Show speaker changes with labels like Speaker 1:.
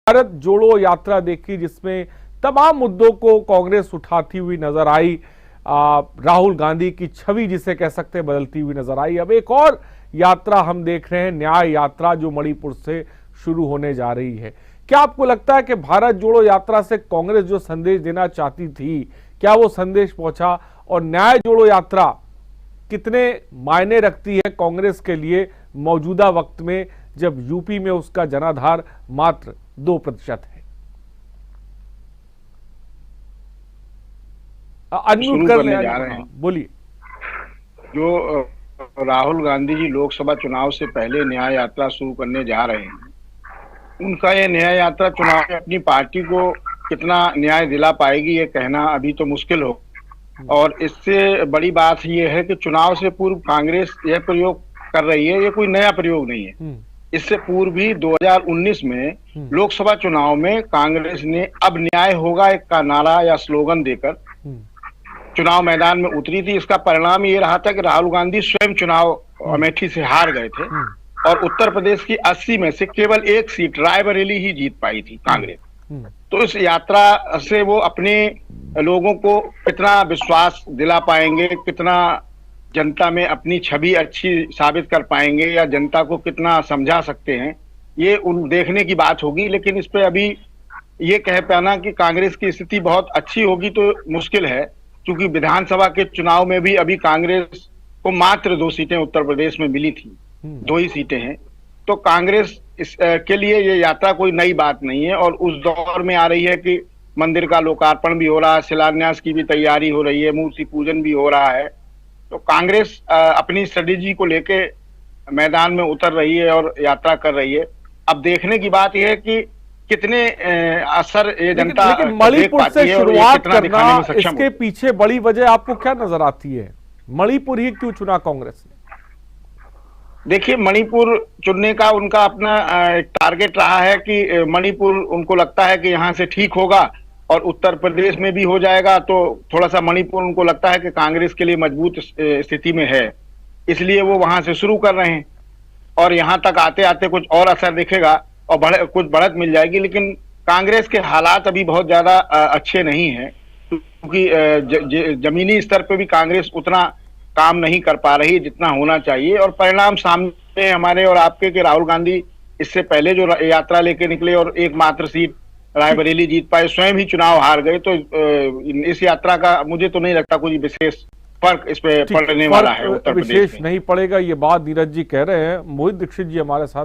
Speaker 1: भारत जोड़ो यात्रा देखी जिसमें तमाम मुद्दों को कांग्रेस उठाती हुई नजर आई। राहुल गांधी की छवि जिसे कह सकते हैं बदलती हुई नजर आई। अब एक और यात्रा हम देख रहे हैं, न्याय यात्रा, जो मणिपुर से शुरू होने जा रही है। क्या आपको लगता है कि भारत जोड़ो यात्रा से कांग्रेस जो संदेश देना चाहती थी, क्या वो संदेश पहुंचा? और न्याय जोड़ो यात्रा कितने मायने रखती है कांग्रेस के लिए मौजूदा वक्त में, जब यूपी में उसका जनाधार मात्र 2% है? अनम्यूट कर लें,
Speaker 2: जा रहे हैं।
Speaker 1: बोलिए।
Speaker 2: जो राहुल गांधी जी लोकसभा चुनाव से पहले न्याय यात्रा शुरू करने जा रहे हैं, उनका ये न्याय यात्रा चुनाव में अपनी पार्टी को कितना न्याय दिला पाएगी ये कहना अभी तो मुश्किल हो। और इससे बड़ी बात ये है कि चुनाव से पूर्व कांग्रेस यह प्रयोग कर रही है, ये कोई नया प्रयोग नहीं है। इससे पूर्व भी 2019 में लोकसभा चुनाव में कांग्रेस ने अब न्याय होगा एक का नारा या स्लोगन देकर चुनाव मैदान में उतरी थी। इसका परिणाम ये रहा था कि राहुल गांधी स्वयं चुनाव अमेठी से हार गए थे और उत्तर प्रदेश की 80 में से केवल एक सीट रायबरेली ही जीत पाई थी कांग्रेस। तो इस यात्रा से वो अपने लोगों को कितना विश्वास दिला पाएंगे, कितना जनता में अपनी छवि अच्छी साबित कर पाएंगे, या जनता को कितना समझा सकते हैं, ये उन देखने की बात होगी। लेकिन इस पे अभी ये कह पाना कि कांग्रेस की स्थिति बहुत अच्छी होगी तो मुश्किल है, क्योंकि विधानसभा के चुनाव में भी अभी कांग्रेस को मात्र 2 सीटें उत्तर प्रदेश में मिली थी, 2 ही सीटें हैं। तो कांग्रेस के लिए ये यात्रा कोई नई बात नहीं है और उस दौर में आ रही है कि मंदिर का लोकार्पण भी हो रहा है, शिलान्यास की भी तैयारी हो रही है, मूर्ति पूजन भी हो रहा है। तो कांग्रेस अपनी स्ट्रेटेजी को लेके मैदान में उतर रही है और यात्रा कर रही है। अब देखने की बात यह है कि कितने असर ये जनता
Speaker 1: लेकिन मणिपुर से शुरुआत करना, इसके पीछे बड़ी वजह आपको क्या नजर आती है? मणिपुर ही क्यों चुना कांग्रेस ने?
Speaker 2: देखिए, मणिपुर चुनने का उनका अपना एक टारगेट रहा है कि मणिपुर उनको लगता है कि यहाँ से ठीक होगा और उत्तर प्रदेश में भी हो जाएगा। तो थोड़ा सा मणिपुर उनको लगता है कि कांग्रेस के लिए मजबूत स्थिति में है, इसलिए वो वहां से शुरू कर रहे हैं। और यहाँ तक आते आते कुछ और असर दिखेगा और कुछ बढ़त मिल जाएगी। लेकिन कांग्रेस के हालात अभी बहुत ज्यादा अच्छे नहीं है, क्योंकि जमीनी स्तर पे भी कांग्रेस उतना काम नहीं कर पा रही जितना होना चाहिए। और परिणाम सामने हमारे और आपके कि राहुल गांधी इससे पहले जो यात्रा लेके निकले और एकमात्र सीट रायबरेली जीत पाए, स्वयं ही चुनाव हार गए। तो इस यात्रा का मुझे तो नहीं लगता कोई विशेष फर्क इस पे पड़ने वाला है उत्तर प्रदेश में।
Speaker 1: विशेष नहीं पड़ेगा, ये बात नीरज जी कह रहे हैं। मोहित दीक्षित जी हमारे साथ